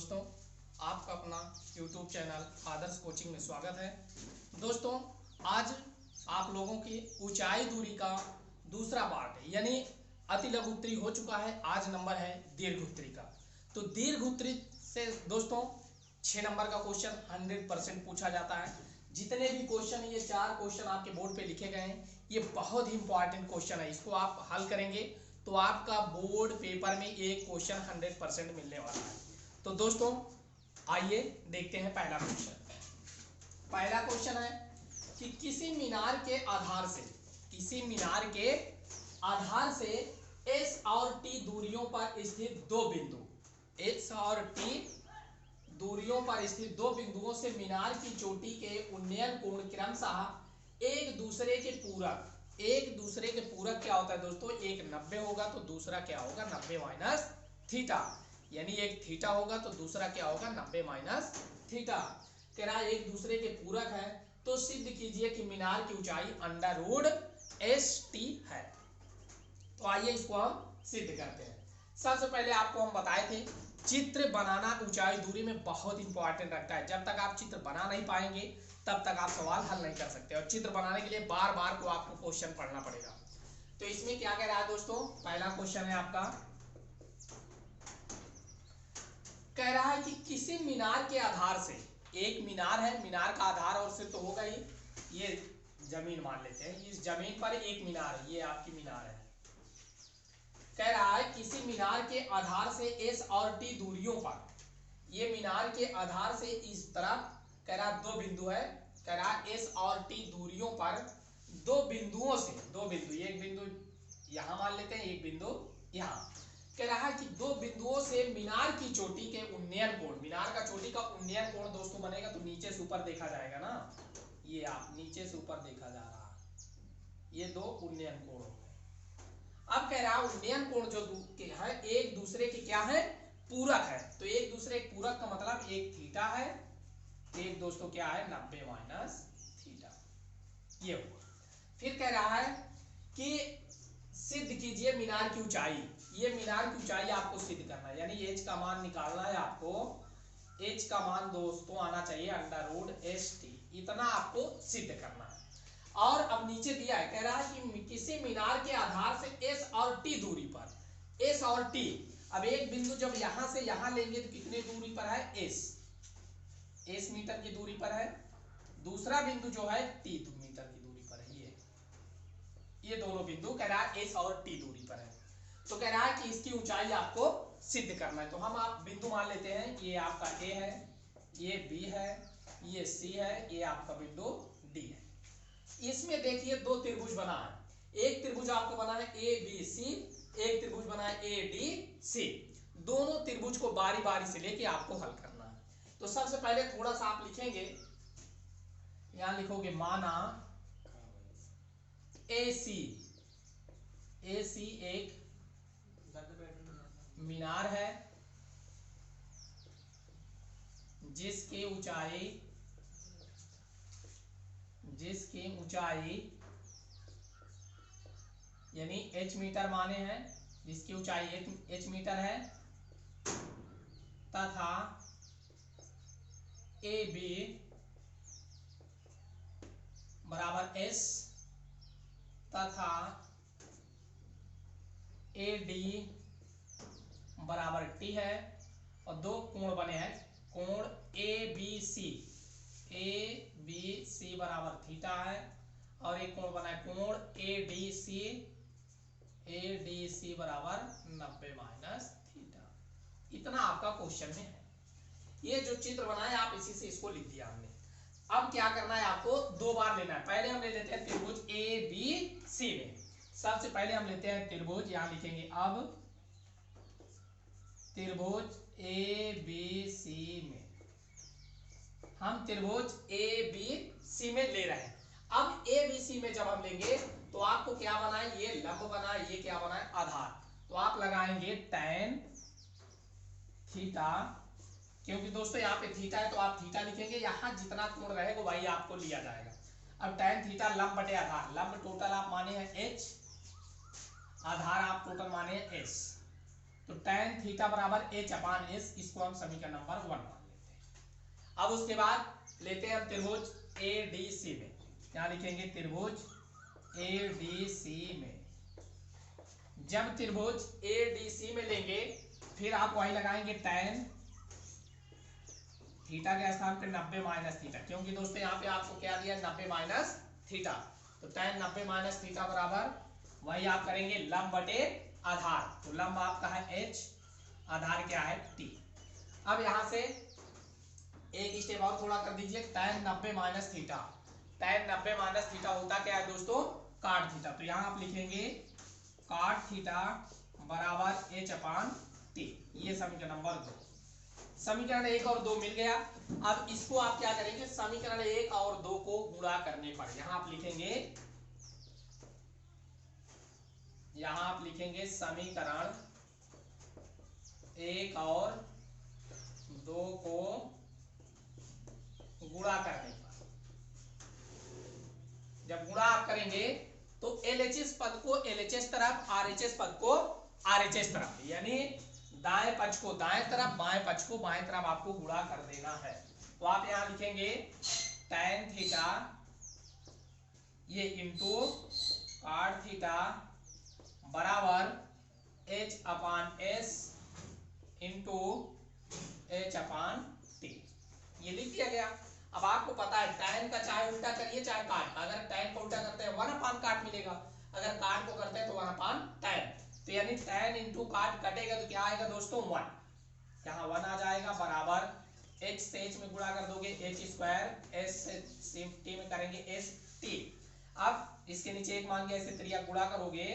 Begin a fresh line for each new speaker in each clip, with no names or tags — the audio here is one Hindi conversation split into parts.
दोस्तों, आपका अपना YouTube चैनल आदर्श कोचिंग में स्वागत है। दोस्तों, आज आप लोगों की ऊंचाई दूरी का दूसरा पार्ट है, यानी अति लघु उत्तरी हो चुका है। आज नंबर है दीर्घ उत्तरी का। तो दीर्घ उत्तरी से दोस्तों 6 नंबर का क्वेश्चन 100% पूछा जाता है। जितने भी क्वेश्चन, ये 4 क्वेश्चन आपके बोर्ड पे लिखे गए हैं, ये बहुत ही इंपॉर्टेंट क्वेश्चन है। इसको आप हल करेंगे तो आपका बोर्ड पेपर में एक क्वेश्चन 100% मिलने वाला है। तो दोस्तों आइए देखते हैं पहला क्वेश्चन। पहला क्वेश्चन है कि किसी मीनार के आधार से एस और टी दूरियों पर स्थित दो बिंदु, एस और टी दूरियों पर स्थित दो बिंदुओं से मीनार की चोटी के उन्नयन कोण क्रमशः एक दूसरे के पूरक क्या होता है दोस्तों? एक 90 होगा तो दूसरा क्या होगा? 90 माइनस थीटा। यानी एक थीटा होगा तो दूसरा क्या होगा? 90 माइनस थीटा। कह रहा है एक दूसरे के पूरक है, तो सिद्ध कीजिए कि मीनार की ऊंचाई अंडर रूट एस टी है। तो आइए इसको हम सिद्ध करते हैं। सबसे पहले आपको हम बताए थे, चित्र बनाना ऊंचाई दूरी में बहुत इंपॉर्टेंट रखता है। जब तक आप चित्र बना नहीं पाएंगे तब तक आप सवाल हल नहीं कर सकते, और चित्र बनाने के लिए बार बार को आपको क्वेश्चन पढ़ना पड़ेगा। तो इसमें क्या कह रहा है दोस्तों? पहला क्वेश्चन है आपका, कह रहा है कि किसी मीनार के आधार से, एक मीनार है, मीनार का आधार और सिर तो होगा ही, ये जमीन मान लेते हैं, इस जमीन पर एक मीनार है, ये आपकी मीनार है। कह रहा है किसी मीनार के आधार से एस और टी दूरियों पर, ये मीनार के आधार से इस तरफ कह रहा दो बिंदु है, कह रहा एस और टी दूरियों पर दो बिंदुओं से, एक बिंदु यहां मान लेते हैं, एक बिंदु यहां। कह रहा है कि दो बिंदुओं से मीनार की चोटी के उन्नयन कोण, मीनार का चोटी का उन्नयन कोण दोस्तों बनेगा तो नीचे से ऊपर देखा जाएगा ना, ये आप नीचे से ऊपर देखा जा रहा है, ये दो उन्नयन कोण हो गए। अब कह रहा है उन्नयन कोण जो है एक दूसरे के क्या है? पूरक है। तो एक दूसरे के पूरक का मतलब एक थीटा है, एक दोस्तों क्या है? 90 माइनस थीटा, ये हुआ। फिर कह रहा है कि सिद्ध कीजिए मीनार की ऊंचाई, ये मीनार की ऊंचाई आपको सिद्ध करना है, यानी एच का मान निकालना है आपको। एच का मान दोस्तों आना चाहिए अंडर रूट एस टी, इतना आपको सिद्ध करना है। और अब नीचे दिया है, कह रहा है कि किसी मीनार के आधार से एस और टी दूरी पर, एस और टी, अब एक बिंदु जब यहां से यहां लेंगे तो कितने दूरी पर है? एस मीटर की दूरी पर है। दूसरा बिंदु जो है टी मीटर की दूरी पर है। ये दोनों बिंदु कह रहा है एस और टी दूरी पर है। तो कह रहा है कि इसकी ऊंचाई आपको सिद्ध करना है। तो हम आप बिंदु मान लेते हैं, ये आपका ए है, ये बी है, ये सी है, ये आपका बिंदु डी है। इसमें देखिए दो त्रिभुज बना है, एक त्रिभुज आपको बना है ए बी सी, एक त्रिभुज बना है ए डी सी। दोनों त्रिभुज को बारी बारी से लेके आपको हल करना है। तो सबसे पहले थोड़ा सा आप लिखेंगे, यहां लिखोगे माना ए सी एक मीनार है जिसकी ऊंचाई यानी h मीटर माने हैं, जिसकी ऊंचाई h मीटर है, तथा ए बी बराबर s तथा ए डी बराबर टी है। और दो कोण बने हैं, कोण ए बी सी बराबर थीटा है, और एक कोण बना है कोण ए डी सी बराबर 90 माइनस थीटा। इतना आपका क्वेश्चन में है। ये जो चित्र बना है आप इसी से इसको लिख दिया हमने। अब क्या करना है आपको? दो बार लेना है। पहले हम ले लेते हैं त्रिभुज ए बी सी में। सबसे पहले हम लेते हैं त्रिभुज, यहां लिखेंगे अब त्रिभुज ए बी सी में, हम त्रिभुज ए बी सी में ले रहे हैं। अब ए बी सी में जब हम लेंगे तो आपको क्या बना है? ये लंब बना है, ये क्या बना है? आधार। तो आप लगाएंगे tan थीटा, क्योंकि दोस्तों यहाँ पे थीटा है तो आप थीटा लिखेंगे, यहां जितना कोण रहेगा वही आपको लिया जाएगा। अब tan थीटा लंब बटे आधार, लंब टोटल आप माने हैं h, आधार आप टोटल माने हैं s। तो tan थीटा बराबर h अपान s, इसको हम समीकरण नंबर 1 मान लेते हैं। अब उसके बाद लेते हैं हम त्रिभुज ADC में, क्या लिखेंगे, त्रिभुज ADC में। जब त्रिभुज ADC में लेंगे फिर आप वही लगाएंगे tan थीटा के स्थान पे 90 माइनस थीटा, क्योंकि दोस्तों यहाँ पे आपको क्या दिया, 90 माइनस थीटा। तो tan 90 माइनस थीटा बराबर वही आप करेंगे लंब बटे आधार, तो लंब आपका है h, आधार क्या है t। अब यहाँ से एक स्टेप और थोड़ा कर दीजिए, tan 90 minus theta, tan 90 minus theta होता क्या है दोस्तों, काट थीटा। तो यहाँ आप लिखेंगे काट थीटा बराबर h अपान t, ये समीकरण नंबर 2। समीकरण 1 और 2 मिल गया। अब इसको आप क्या करेंगे, समीकरण 1 और 2 को गुणा करने पर यहां आप लिखेंगे, यहां आप लिखेंगे समीकरण 1 और 2 को गुणा करने पर, जब गुणा आप करेंगे तो LHS पद को LHS तरफ, RHS पद को RHS तरफ, यानी दाएं पक्ष को दाएं तरफ, बाएं पक्ष को बाएं तरफ आपको गुणा कर देना है। तो आप यहां लिखेंगे tan थीटा ये इंटू काट थीटा बराबर h अपान s इंटू h अपान t, ये लिख दिया गया। अब आपको पता है tan का चाहे उल्टा करिए चाहे काट का, अगर tan को उल्टा करते हैं 1 अपान काट मिलेगा, अगर काट को करते हैं तो 1 अपान tan, तो यानी tan इंटू काट कटेगा तो क्या आएगा दोस्तों 1, यहाँ 1 आ जाएगा बराबर h से h में गुणा कर दोगे h स्क्वायर, s से t में करेंगे s t। अब इसके नीचे एक मान के ऐसे त्रिया गुणा करोगे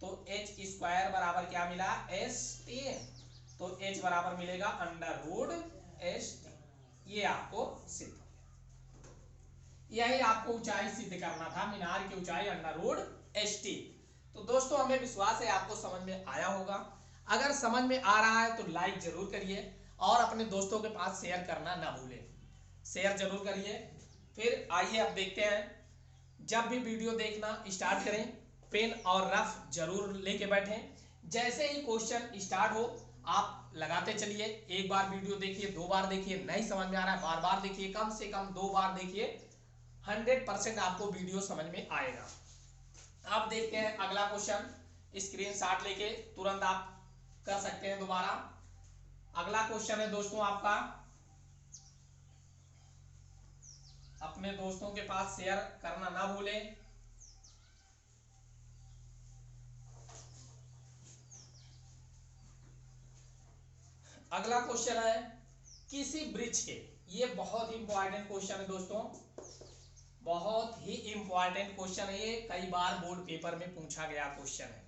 तो h स्क्वायर बराबर क्या मिला s t, तो h बराबर मिलेगा अंडर रूट s t, ये आपको सिद्ध हो गया। यही आपको ऊंचाई सिद्ध करना था, मीनार की ऊंचाई अंडर रूट s t। तो दोस्तों हमें विश्वास है आपको समझ में आया होगा। अगर समझ में आ रहा है तो लाइक जरूर करिए और अपने दोस्तों के पास शेयर करना ना भूलें, शेयर जरूर करिए। फिर आइए अब देखते हैं, जब भी वीडियो देखना स्टार्ट करें पेन और रफ जरूर लेके बैठें। जैसे ही क्वेश्चन स्टार्ट हो आप लगाते चलिए, एक बार वीडियो देखिए, 2 बार देखिए, नहीं समझ में आ रहा है बार बार देखिए, कम से कम 2 बार देखिए, 100% आपको वीडियो समझ में आएगा। अब देखते हैं अगला क्वेश्चन, स्क्रीनशॉट लेके तुरंत आप कर सकते हैं दोबारा। अगला क्वेश्चन है दोस्तों आपका, अपने दोस्तों के पास शेयर करना ना भूलें। अगला क्वेश्चन है किसी वृक्ष के, ये बहुत ही इंपॉर्टेंट क्वेश्चन है दोस्तों, बहुत ही इंपॉर्टेंट क्वेश्चन है ये, कई बार बोर्ड पेपर में पूछा गया क्वेश्चन है।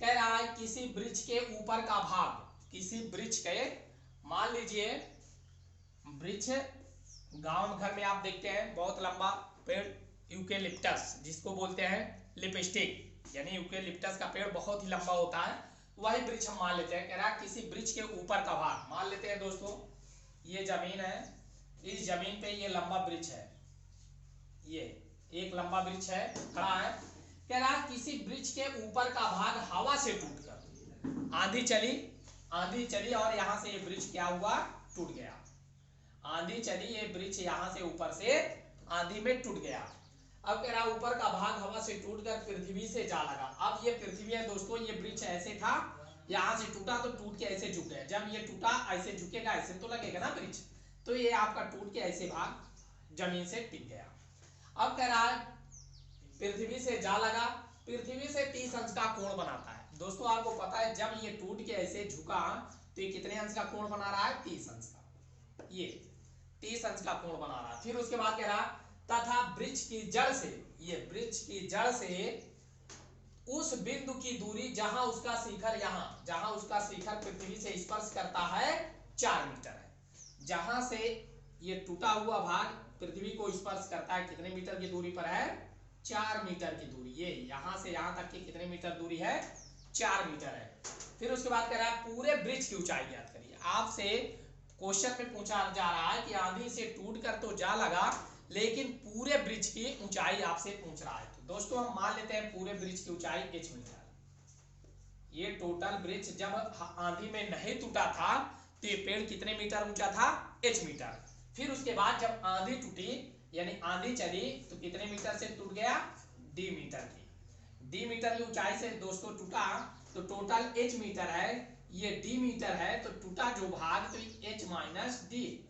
कह रहा है किसी वृक्ष के ऊपर का भाग, किसी वृक्ष के, मान लीजिए वृक्ष गांव घर में आप देखते हैं बहुत लंबा पेड़ यूकेलिप्टस, जिसको बोलते हैं लिपस्टिक, यानी यूकेलिप्टस का पेड़ बहुत ही लंबा होता है, वही वृक्ष हम मान लेते हैं। कह रहा है किसी वृक्ष के ऊपर का भाग, मान लेते हैं दोस्तों ये जमीन है, इस जमीन पे ये लंबा वृक्ष है, ये एक लंबा वृक्ष है खड़ा है। कह रहा है किसी वृक्ष के ऊपर का भाग हवा से टूटकर, आंधी चली और यहां से ये वृक्ष क्या हुआ, टूट गया। आंधी चली, ये वृक्ष यहां से ऊपर से आंधी में टूट गया। अब कह रहा ऊपर का भाग हवा से टूटकर पृथ्वी से जा लगा। अब ये पृथ्वी है दोस्तों, ये वृक्ष ऐसे था, यहां से टूटा तो टूट के ऐसे झुक गया, जब ये टूटा ऐसे झुकेगा, ऐसे तो लगेगा ना वृक्ष, तो ये आपका टूट के ऐसे भाग जमीन से टिक गया। अब कह रहा है पृथ्वी से जा लगा, पृथ्वी से 30 अंश का कोण बनाता है। दोस्तों आपको पता है जब ये टूट के ऐसे झुका तो ये कितने अंश का कोण बना रहा है, 30 अंश का, ये 30 अंश का कोण बना रहा है। फिर उसके बाद कह रहा तथा वृक्ष की जड़ से, ये वृक्ष की जड़ से उस बिंदु की दूरी जहां उसका शिखर, जहां उसका शिखर पृथ्वी से स्पर्श करता है 4 मीटर है। जहां से ये टूटा हुआ भाग पृथ्वी को स्पर्श करता है कितने मीटर की दूरी पर है, 4 मीटर की दूरी। ये यहां से यहां तक की कितने मीटर दूरी है, 4 मीटर है। फिर उसके बाद कह रहा है पूरे वृक्ष की ऊंचाई ज्ञात करिए। आपसे क्वेश्चन में पूछा जा रहा है कि आंधी से टूटकर तो जा लगा, लेकिन पूरे वृक्ष की ऊंचाई आपसे पूछ रहा है। तो दोस्तों हम मान लेते हैं पूरे वृक्ष की ऊंचाई h मीटर। ये टोटल वृक्ष जब आंधी में नहीं टूटा था तो ये पेड़ कितने मीटर ऊंचा था, h मीटर। फिर उसके बाद जब आंधी टूटी यानी आंधी चली तो कितने मीटर से टूट गया, d मीटर की। d मीटर की ऊंचाई से दोस्तों टूटा तो टोटल h मीटर है, ये d मीटर है तो टूटा जो भाग तो h माइनस डी।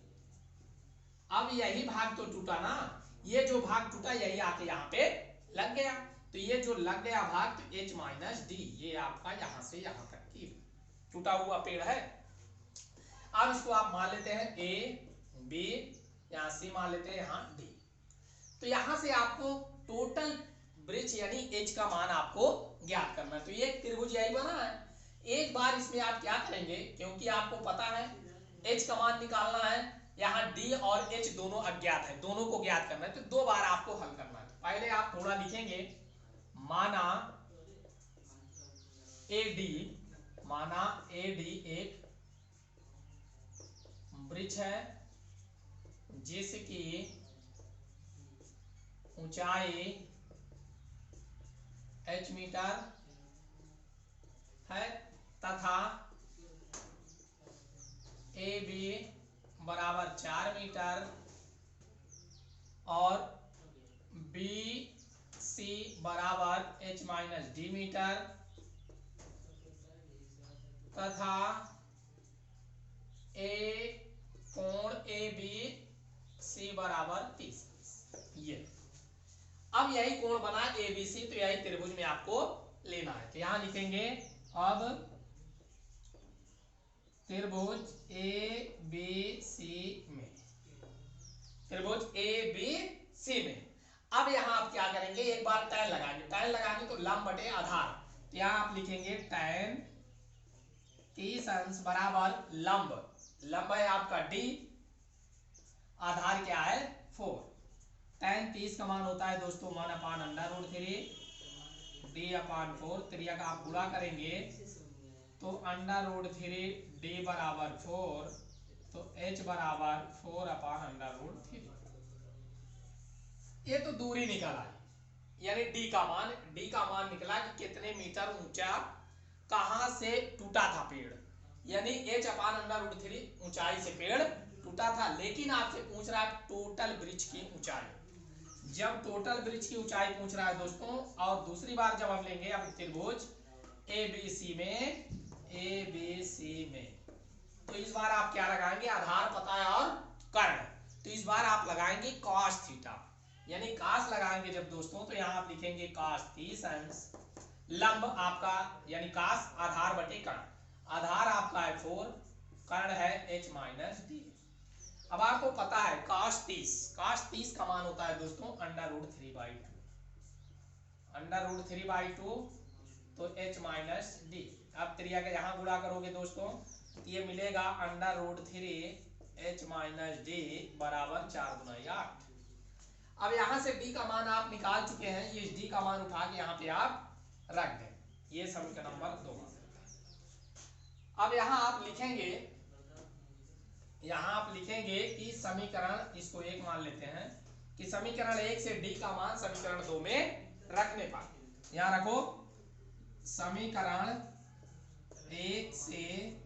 अब यही भाग तो टूटा ना, ये जो भाग टूटा यही आके यहाँ पे लग गया, तो ये जो लग गया भाग तो h माइनस डी, ये आपका यहाँ से यहाँ तक की टूटा हुआ पेड़ है। अब इसको आप मान लेते हैं a b, यहाँ c मान लेते हैं, यहाँ d। तो यहाँ से आपको टोटल वृक्ष यानी h का मान आपको ज्ञात करना है। तो ये त्रिभुज यही बना है। एक बार इसमें आप क्या करेंगे, क्योंकि आपको पता है h का मान निकालना है, यहाँ d और h दोनों अज्ञात है, दोनों को ज्ञात करना है, तो दो बार आपको हल करना है। तो पहले आप थोड़ा लिखेंगे, माना AD एक वृक्ष है जिसकी ऊंचाई h मीटर है तथा AB बराबर 4 मीटर और BC बराबर h माइनस डी मीटर तथा कोण ABC बराबर 30। ये अब यही कोण बना ABC, तो यही त्रिभुज में आपको लेना है। तो यहां लिखेंगे अब त्रिभुज ABC में, त्रिभुज ABC में अब यहां आप क्या करेंगे, एक बार टैन लगाएंगे, टैन लगाएंगे तो लंब बटे आधार, तो यहां आप लिखेंगे टैन 30 अंश बराबर लंब, लंब है आपका d, आधार क्या है 4। टैन 30 का मान होता है दोस्तों 1/√3 d/4, त्रिया का आप गुणा करेंगे तो √3 d बराबर 4, तो h बराबर 4/√3। ये तो दूरी निकल आई, यानी d का मान निकला कि कितने मीटर ऊंचा कहां से टूटा था पेड़, यानी h/√3 ऊंचाई से पेड़ टूटा था। लेकिन आपसे पूछ रहा है टोटल वृक्ष की ऊंचाई। जब टोटल वृक्ष की ऊंचाई पूछ रहा है दोस्तों, और दूसरी बार जब हम लेंगे अब त्रिभुज ABC में, तो इस बार आप क्या लगाएंगे, आधार पता है और कर्ण, तो इस बार आप लगाएंगे cos थीटा, यानी cos लगाएंगे जब दोस्तों, तो यहाँ आप लिखेंगे cos 30 अंश लंब आपका यानी cos आधार बटे कर्ण, आधार आपका है 4, कर्ण है h माइनस डी। अब आपको पता है cos 30 का मान होता है दोस्तों √3/2, तो h माइनस डी। अब त्रिया का यहाँ गुणा करोगे दोस्तों तो ये मिलेगा √3 h माइनस डी बराबर 4 × 8। अब यहाँ से d का मान आप निकाल चुके हैं, ये d का मान उठा के यहाँ पे आप रख दें, ये समीकरण नंबर 2। अब यहाँ आप लिखेंगे कि समीकरण, इसको 1 मान लेते हैं कि समीकरण 1 से d का मान समीकरण 2 में रखने पर, यहाँ रखो समीकरण 1 से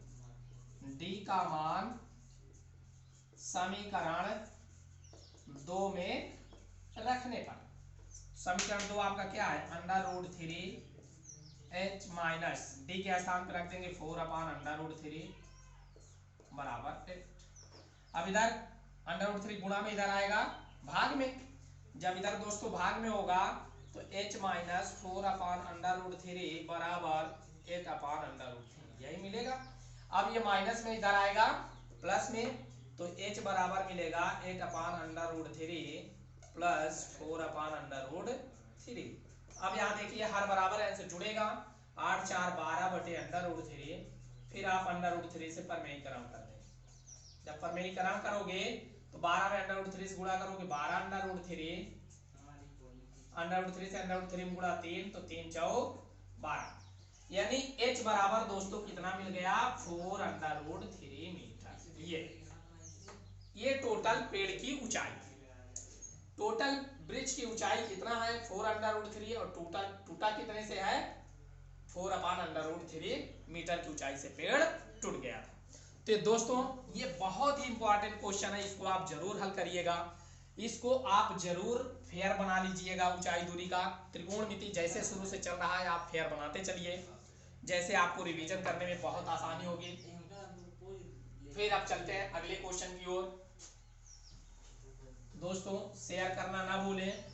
d का मान समीकरण 2 में रखने पर, समीकरण 2 आपका क्या है √3 h माइनस डी के स्थान पर रख देंगे 4/√3 बराबर 8। अब इधर √3 गुणा में इधर आएगा भाग में, जब इधर दोस्तों भाग में होगा तो h माइनस 4/√3 बराबर 8/√3 यही मिलेगा। अब ये माइनस में इधर आएगा प्लस में, तो h बराबर मिलेगा 8/√3 प्लस 4/√3। अब यहाँ देखिए हर बराबर है से जुड़ेगा, 8 4 12/√3, फिर आप √3 से परमेयीकरण कर देंगे। जब परमेयीकरण करोगे तो 12 में √3 से गुणा करोगे 12/√3, √3 से √3 में गुणा 3, तो 3 4 12, यानी h बराबर दोस्तों कितना मिल गया 4/√3 मीटर। ये टोटल पेड़ की ऊंचाई, टोटल वृक्ष की ऊंचाई कितना है 4/√3 और टूटा कितने से है 4/√3 मीटर की ऊंचाई से पेड़ टूट गया था। तो दोस्तों ये बहुत ही इंपॉर्टेंट क्वेश्चन है, इसको आप जरूर हल करिएगा, इसको आप जरूर फेयर बना लीजिएगा। ऊंचाई दूरी का त्रिकोणमिति जैसे शुरू से चल रहा है आप फेयर बनाते चलिए, जैसे आपको रिवीजन करने में बहुत आसानी होगी। फिर अब चलते हैं अगले क्वेश्चन की ओर। दोस्तों शेयर करना ना भूलें,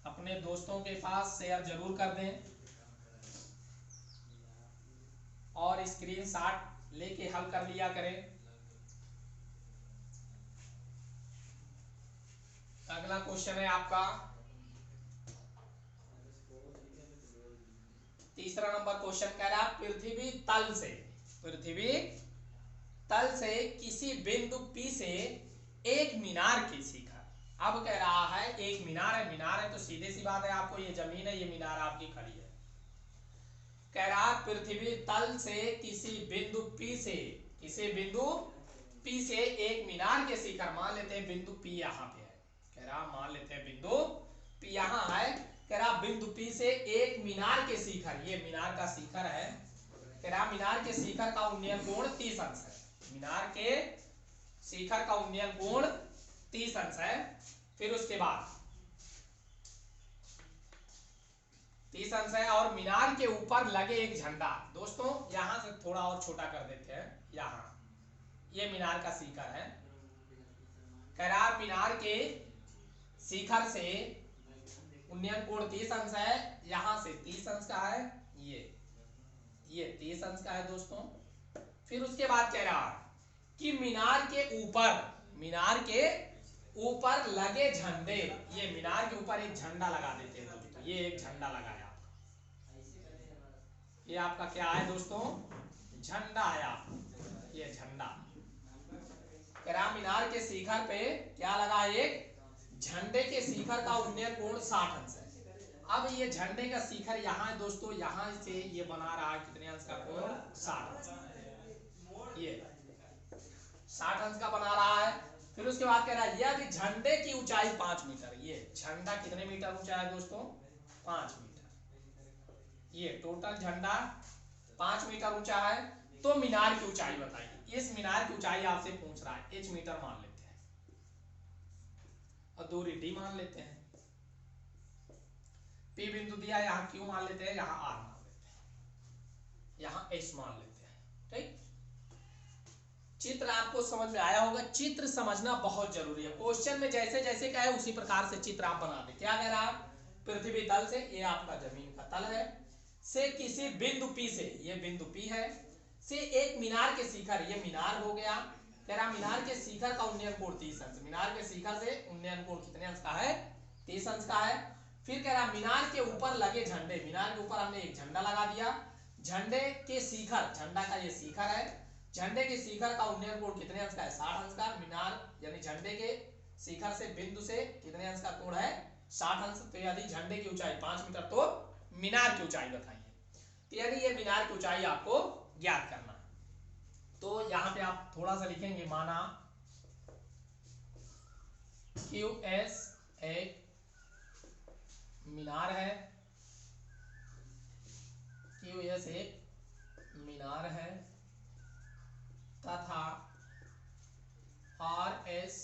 अपने दोस्तों के पास शेयर जरूर कर दें और स्क्रीनशॉट लेके हल कर लिया करें। अगला क्वेश्चन है आपका तीसरा नंबर क्वेश्चन कह रहा है पृथ्वी तल से किसी बिंदु P से एक मीनार की शिखर। अब कह रहा है एक मीनार है तो सीधे सी बात है, आपको ये जमीन है, ये मीनार आपकी खड़ी है। कह रहा है पृथ्वी तल से किसी बिंदु P से एक मीनार के शिखर, मान लेते हैं बिंदु P यहाँ पे है। कह रहा मान लेते हैं बिंदु P यहाँ है। कह रहा बिंदु P से एक मीनार के शिखर, ये मीनार का शिखर है। कह रहा मीनार के शिखर का उन्नयन कोण 30 अंश है। मीनार के शिखर का उन्नयन कोण 30 अंश है। फिर उसके बाद 30 अंश है और मीनार के ऊपर लगे एक झंडा। दोस्तों यहां से थोड़ा और छोटा कर देते हैं, यहां ये मीनार का शिखर है। कह रहा मीनार के शिखर से उन्नयन कोण 30 अंश है, यहां से 30 अंश का है, ये 30 अंश का है दोस्तों। फिर उसके बाद कह रहा कि मीनार के ऊपर लगे झंडे, ये मीनार के ऊपर एक झंडा लगा देते हैं दोस्तों, ये एक झंडा लगाया आपका, ये आपका क्या है दोस्तों, झंडा आया, ये झंडा। कह रहा मीनार के शिखर पे क्या लगा, एक झंडे के शिखर का उन्नयन कोण 60 अंश है। अब ये झंडे का शिखर यहाँ है दोस्तों, यहाँ से ये बना रहा है कितने अंश का कोण, 60 अंश, ये 60 अंश का बना रहा है। फिर उसके बाद कह रहा है यदि झंडे की ऊंचाई 5 मीटर, ये झंडा कितने मीटर ऊंचा है दोस्तों, 5 मीटर, ये टोटल झंडा 5 मीटर ऊंचा है, तो मीनार की ऊंचाई बताइए। इस मीनार की ऊंचाई आपसे पूछ रहा है, h मीटर मान लेते हैं और दूरी d मान लेते हैं, P बिंदु दिया, यहाँ Q मान लेते हैं, यहाँ R मान लेते हैं, यहाँ S मान लेते हैं। ठीक, चित्र आपको समझ में आया होगा। चित्र समझना बहुत जरूरी है, क्वेश्चन में जैसे जैसे कहे उसी प्रकार से चित्र आप बना दे। क्या कह रहा है, पृथ्वी तल से, ये आपका जमीन का तल है, से किसी बिंदु P से, ये बिंदु P है, से एक मीनार के शिखर, ये मीनार हो गया। कह रहा मीनार के शिखर का उन्नयन कोण 30 अंश, मीनार के शिखर से उन्नयन कोण कितने अंश का है, 30 अंश का है। फिर कह रहा मीनार के ऊपर लगे झंडे, मीनार के ऊपर हमने एक झंडा लगा दिया, झंडे के शिखर, झंडा का ये शिखर है, झंडे के शिखर का उन्नयन कोण कितने अंश का है, 60 अंश का। मीनार यानी झंडे के शिखर से बिंदु से कितने अंश का कोण है, 60 अंश। तो यदि झंडे की ऊंचाई 5 मीटर तो मीनार की ऊंचाई बताइए। तो यदि ये मीनार की ऊंचाई आपको ज्ञात करना है, तो यहां पे आप थोड़ा सा लिखेंगे, माना QS एक मीनार है, QS एक मीनार है तथा RS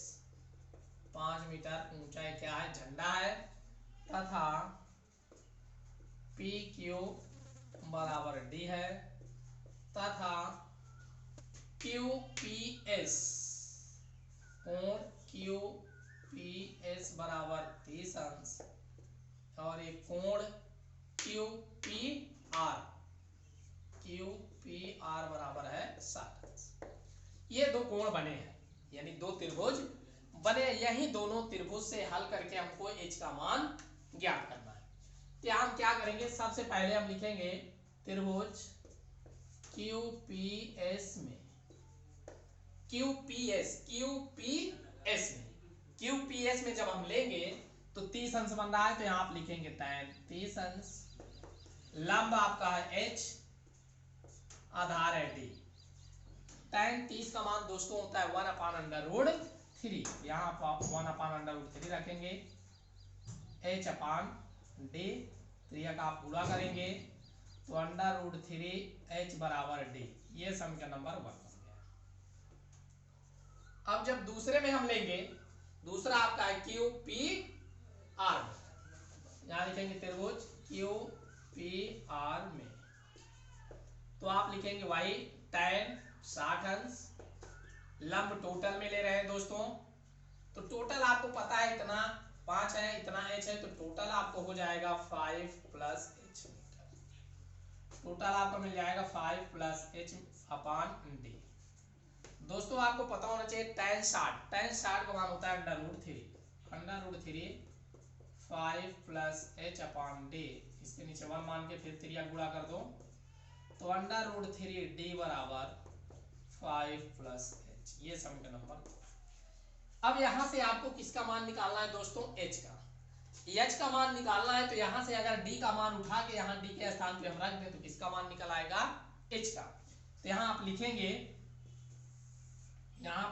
5 मीटर ऊंचाई क्या है, झंडा है, तथा PQ बराबर D है, तथा QPS कोण QPS बराबर 30 अंश और एक कोण QPR बराबर है 60 अंश। ये दो कोण बने हैं, यानी दो त्रिभुज बने, यही दोनों त्रिभुज से हल करके हमको h का मान ज्ञात करना है। तो हम क्या करेंगे, सबसे पहले हम लिखेंगे त्रिभुज QPS में, QPS में जब हम लेंगे तो 30 अंश बन रहा है, तो यहाँ आप लिखेंगे tan 30 अंश, लंब आपका है h, आधार है d। tan 30 का मान दोस्तों होता है 1/√3, यहाँ आप 1/√3 रखेंगे, h/d, तो यह का आप पूरा करेंगे, तो अंडर रूट 3h बराबर d, ये समीकरण नंबर 1 बन गया। अब जब दूसरे में हम लेंगे, दूसरा आपका है क्यू पी आर में, यहां लिखेंगे त्रिभुज क्यू पी आर में, तो आप लिखेंगे y tan 60 अंश, लंब टोटल में ले रहे हैं दोस्तों, तो टोटल आपको पता है इतना 5 है, इतना h है, तो टोटल आपको हो जाएगा 5 प्लस h मीटर, टोटल आपको मिल जाएगा 5 प्लस h अपान d। दोस्तों आपको पता होना चाहिए tan 60 का मान होता है अंडर रूट 3 5 प्लस h अपान d, इसके नीचे 1 मान के फिर 3 गुणा कर दो, तो अंडर रूट 3d बराबर 5 प्लस h, ये समीकरण नंबर 2। अब यहां से आपको किसका मान निकालना है दोस्तों, h का। h का मान निकालना है तो यहां से अगर d का मान उठा के यहां d के स्थान पे हम रख दें तो किसका मान निकल आएगा, h का। तो यहां आप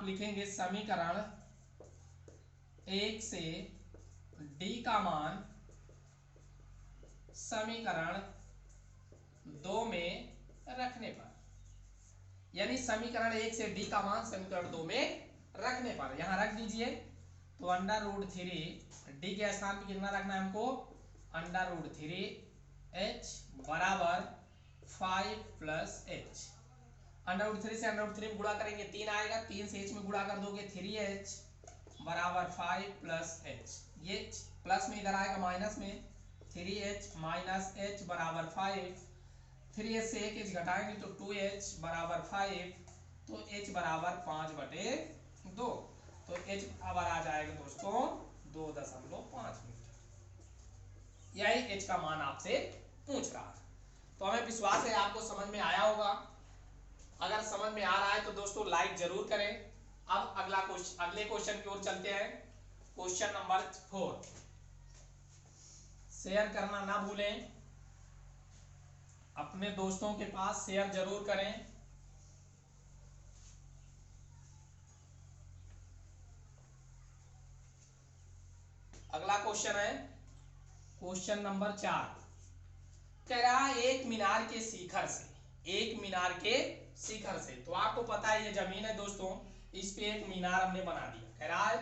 लिखेंगे समीकरण 1 से d का मान समीकरण 2 में रखने पर, यानी समीकरण 1 से d का मान समीकरण 2 में रखने पर यहां रख दीजिए, तो अंडर रूट 3 d के स्थान पे कितना रखना है हमको, अंडर रूट 3h बराबर 5 प्लस h, अंडर रूट 3 से अंडर रूट 3 में गुणा करेंगे 3 आएगा, 3 से h में गुणा कर दोगे 3h बराबर 5 प्लस h, ये प्लस में इधर आएगा माइनस में, 3h माइनस h बराबर 5, 3h से 1h घटाएंगे तो 2h बराबर 5, तो h बराबर 5/2, तो h बराबर आ जाएगा दोस्तों 2.5 मीटर, यही h का मान आपसे पूछ रहा है। तो हमें विश्वास है आपको समझ में आया होगा, अगर समझ में आ रहा है तो दोस्तों लाइक जरूर करें। अब अगले क्वेश्चन की ओर चलते हैं, क्वेश्चन नंबर 4। शेयर करना ना भूलें, अपने दोस्तों के पास शेयर जरूर करें। अगला क्वेश्चन है क्वेश्चन नंबर 4, कह रहा है एक मीनार के शिखर से, तो आपको पता है ये जमीन है दोस्तों, इस पे एक मीनार हमने बना दिया। कह रहा है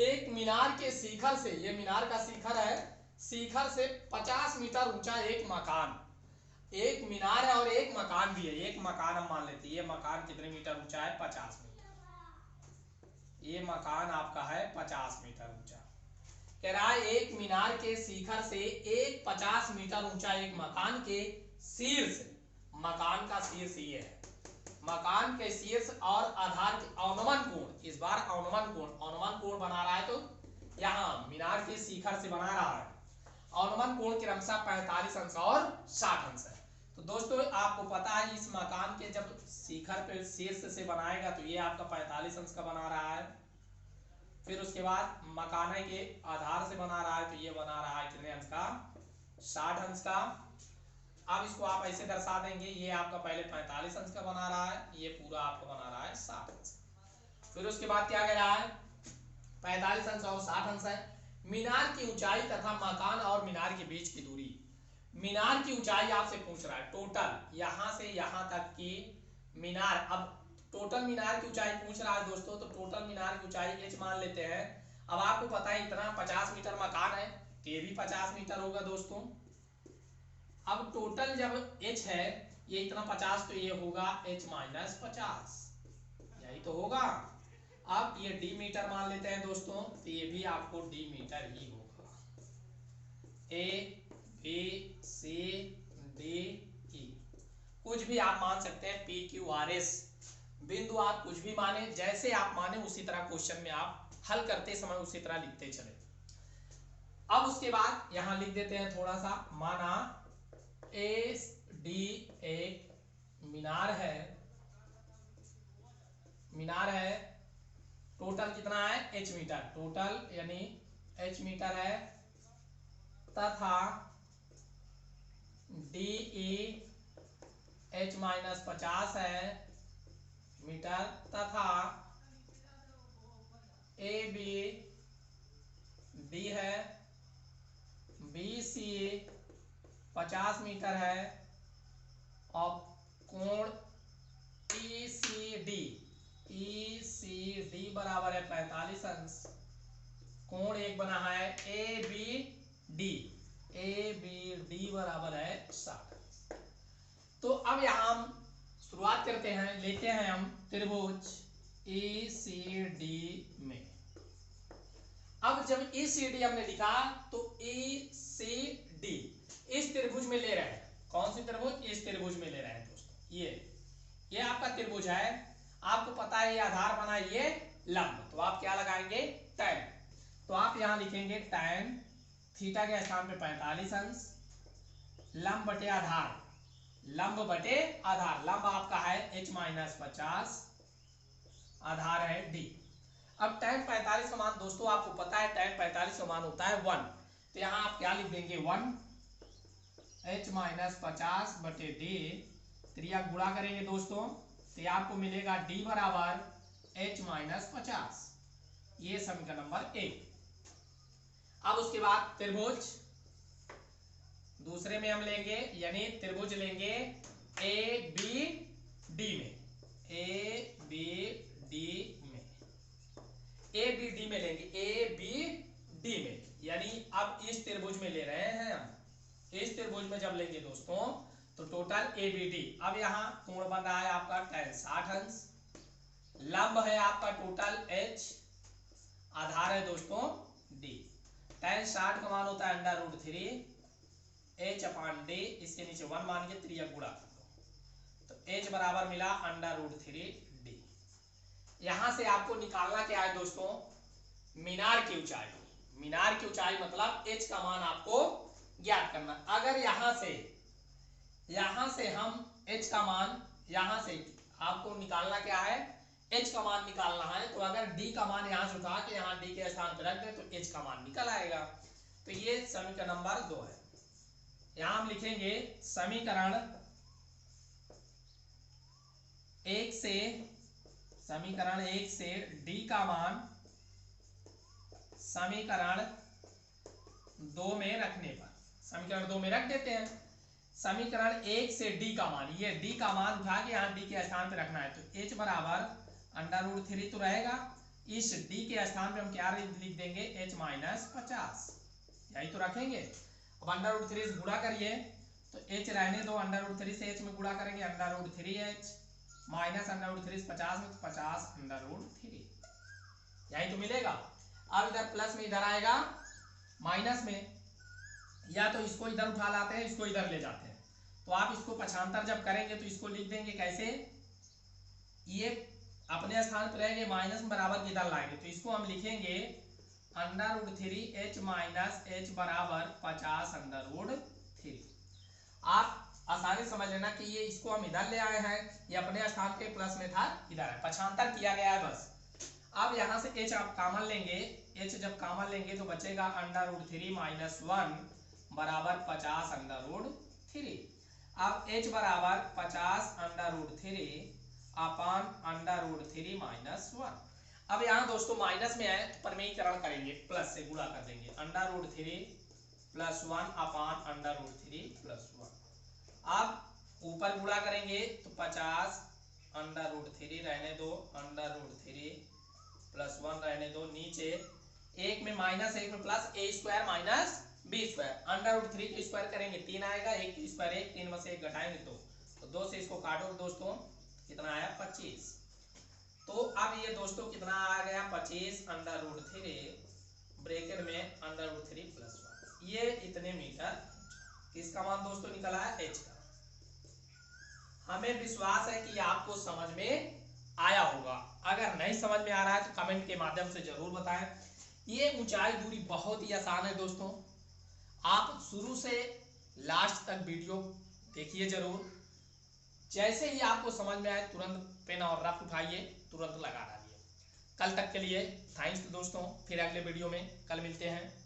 एक मीनार के शिखर से, ये मीनार का शिखर है, शिखर से 50 मीटर ऊंचा एक मकान, एक मीनार है और एक मकान भी है, एक मकान हम मान लेते हैं, ये मकान कितने मीटर ऊंचा है, 50 मीटर, ये मकान आपका है 50 मीटर ऊंचा। कह रहा है एक मीनार के शिखर से एक 50 मीटर ऊंचा एक मकान के शीर्ष, मकान का शीर्ष ये है, मकान के शीर्ष और आधार के अवनमन कोण, इस बार अवनमन कोण बना रहा है, तो यहाँ मीनार के शिखर से बना रहा है, अवनमन कोण क्रमशः 45 अंश और 60 अंश है। तो दोस्तों आपको पता है इस मकान के जब शिखर पे शीर्ष से बनाएगा तो ये आपका 45 अंश का बना रहा है, फिर उसके बाद मकान के आधार से बना रहा है तो ये बना रहा है कितने अंश का, 60 अंश का। अब इसको आप ऐसे दर्शा देंगे, ये आपका पहले 45 अंश का बना रहा है, ये पूरा आपका बना रहा है 60 अंश। फिर उसके बाद क्या कह रहा है, 45 अंश और 60 अंश है। मीनार की ऊंचाई तथा मकान और मीनार के बीच की दूरी, मीनार की ऊंचाई आपसे पूछ रहा है, टोटल यहां से यहां तक की मीनार, अब टोटल मीनार की ऊंचाई पूछ रहा है दोस्तों, तो टोटल मीनार की ऊंचाई h मान लेते हैं। अब आपको पता है इतना 50 मीटर मकान है, तो ये भी 50 मीटर होगा दोस्तों। अब टोटल जब h है ये इतना 50, तो ये होगा h माइनस 50, यही तो होगा। अब ये d मीटर मान लेते हैं दोस्तों, तो ये भी आपको d मीटर ही होगा। A B C D E कुछ भी आप मान सकते हैं, P Q R S बिंदु आप कुछ भी माने, जैसे आप माने उसी तरह क्वेश्चन में आप हल करते समय उसी तरह लिखते चले। अब उसके बाद यहां लिख देते हैं थोड़ा सा, माना AD एक मीनार है, टोटल कितना है h मीटर, टोटल यानी h मीटर है, तथा DE h माइनस 50 है मीटर, तथा AB D है, BC 50 मीटर है और कोण ECD बराबर है 45 अंश। कोण एक बना है ABD बराबर है 60। तो अब यहां हम शुरुआत करते हैं, लेते हैं हम त्रिभुज ECD में। अब जब ECD हमने लिखा तो ECD इस त्रिभुज में ले रहे हैं। कौन सी त्रिभुज? इस त्रिभुज में ले रहे हैं दोस्तों। ये आपका त्रिभुज है, आपको पता है ये आधार बना, ये लंब, तो आप क्या लगाएंगे? tan। तो आप यहां लिखेंगे tan थीटा के स्थान पे 45 अंश, लंब बटे आधार, लंब बटे आधार, लंब आपका है h-50, आधार है d। अब tan 45 का मान दोस्तों आपको पता है, tan 45 का मान होता है 1, तो यहां आप क्या लिख देंगे? 1 h-50 बटे d, त्रिया गुणा करेंगे दोस्तों तो आपको मिलेगा d बराबर h-50। ये समीकरण नंबर 1। अब उसके बाद त्रिभुज दूसरे में हम लेंगे, यानी त्रिभुज लेंगे ABD में, ABD में लेंगे, ABD में, यानी अब इस त्रिभुज में ले रहे हैं हम। इस त्रिभुज में जब लेंगे दोस्तों तो टोटल ABD, अब यहाँ कोण बन रहा है आपका tan 60 अंश, लंब है आपका टोटल H, आधार है दोस्तों D। tan 60 का मान होता है √3 H/d, इसके नीचे 1 मान के त्रिया गुणा कर दो, तो H बराबर मिला √3D। यहां से आपको निकालना क्या है दोस्तों? मीनार की ऊंचाई। मीनार की ऊंचाई मतलब H का मान आपको ज्ञात करना। अगर यहां से हम H का मान, यहां से आपको निकालना क्या है? H का मान निकालना है, तो अगर D का मान यहां से उठा के यहां D के स्थान पर रख दे तो H का मान निकल आएगा। तो ये समीकरण नंबर 2 है। यहां हम लिखेंगे समीकरण 1 से D का मान समीकरण 2 में रखने पर, समीकरण 2 में रख देते हैं। समीकरण 1 से D का मान, ये D का मान उठा के यहाँ D के स्थान पे रखना है, तो H बराबर √3 तो रहेगा, इस D के स्थान पे हम क्या लिख देंगे? H-50, यही तो रखेंगे। अब √3 से गुणा करिए तो H रहने दो, √3 से H में गुणा करेंगे √3H माइनस √3 50 में, तो 50 √3, यही तो मिलेगा। अब इधर प्लस में इधर आएगा माइनस में, या तो इसको इधर उठा लाते हैं, इसको इधर ले जाते हैं, तो आप इसको पक्षांतर जब करेंगे तो इसको लिख देंगे कैसे? ये अपने स्थान पर रहेंगे, माइनस में बराबर की इधर लाएंगे, तो इसको हम लिखेंगे √3H माइनस H बराबर 50 √3। आप आसानी समझ लेना कि ये इसको हम इधर ले आए हैं, ये अपने स्थान पे प्लस में था, इधर है, पक्षांतर किया गया है बस। अब यहां से H आप कॉमन लेंगे, H जब कॉमन लेंगे तो बचेगा √3 माइनस 1 बराबर 50 √3। अब H बराबर 50 √3 माइनस 1। अब यहाँ दोस्तों माइनस में आए तो परमेयीकरण करेंगे, प्लस से गुणा कर देंगे, √3 + 1 अपान √3 + 1। अब ऊपर गुणा करेंगे तो 50 √3 रहने दो, √3 + 1 रहने दो, नीचे एक में माइनस एक में प्लस, a² माइनस b², √3 के स्क्वायर करेंगे 3 आएगा, 1 के स्क्वायर 1, 3 में से 1 घटाएंगे तो 2 से इसको काटो दोस्तों, कितना आया? 25। तो अब ये दोस्तों कितना आ गया? 25 √3 ब्रैकेट में √3 + 1, ये इतने मीटर। किसका मान दोस्तों निकला है? H का। हमें विश्वास है कि आपको समझ में आया होगा। अगर नहीं समझ में आ रहा है तो कमेंट के माध्यम से जरूर बताएं। ये ऊंचाई दूरी बहुत ही आसान है दोस्तों, आप शुरू से लास्ट तक वीडियो देखिए जरूर। जैसे ही आपको समझ में आए तुरंत पेन और रफ उठाइए, तुरंत लगा डालिए। कल तक के लिए थैंक्स दोस्तों, फिर अगले वीडियो में कल मिलते हैं।